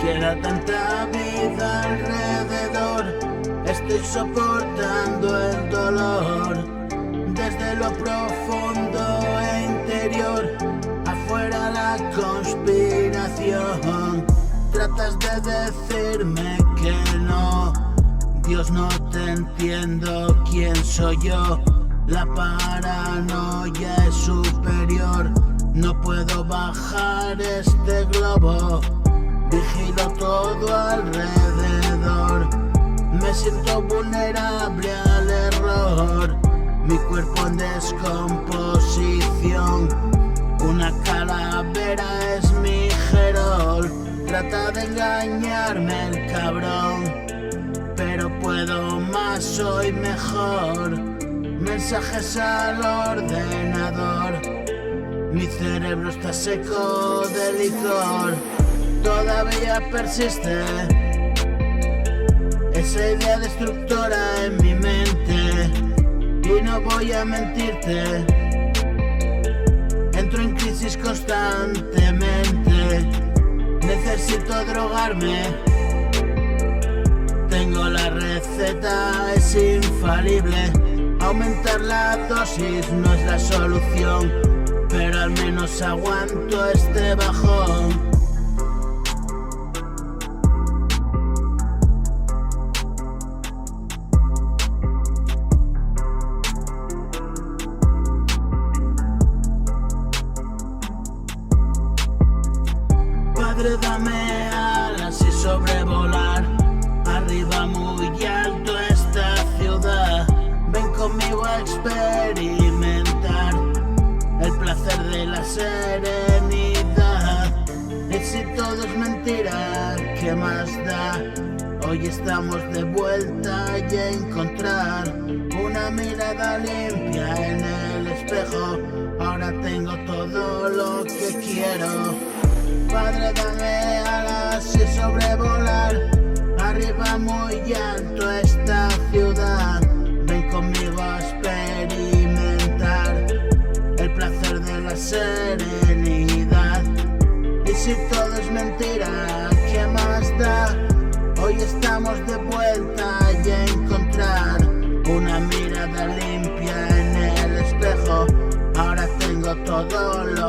Queda tanta vida alrededor, estoy soportando el dolor. Desde lo profundo e interior, afuera la conspiración. Tratas de decirme que no, Dios, no te entiendo, ¿quién soy yo? La paranoia es superior, no puedo bajar este globo. Vigilo todo alrededor, me siento vulnerable al error. Mi cuerpo en descomposición, una calavera es mi gerol. Trata de engañarme el cabrón, pero puedo más, soy mejor. Mensajes al ordenador, mi cerebro está seco de licor. Todavía persiste esa idea destructora en mi mente, y no voy a mentirte, entro en crisis constantemente. Necesito drogarme, tengo la receta, es infalible. Aumentar la dosis no es la solución, pero al menos aguanto este bajón. Padre, dame alas y sobrevolar arriba muy alto esta ciudad. Ven conmigo a experimentar el placer de la serenidad. Y si todo es mentira, ¿qué más da? Hoy estamos de vuelta y a encontrar una mirada limpia en el espejo. Ahora tengo todo lo que quiero. Padre, dame alas y sobrevolar arriba muy alto esta ciudad. Ven conmigo a experimentar el placer de la serenidad. Y si todo es mentira, ¿qué más da? Hoy estamos de vuelta y a encontrar una mirada limpia en el espejo. Ahora tengo todo lo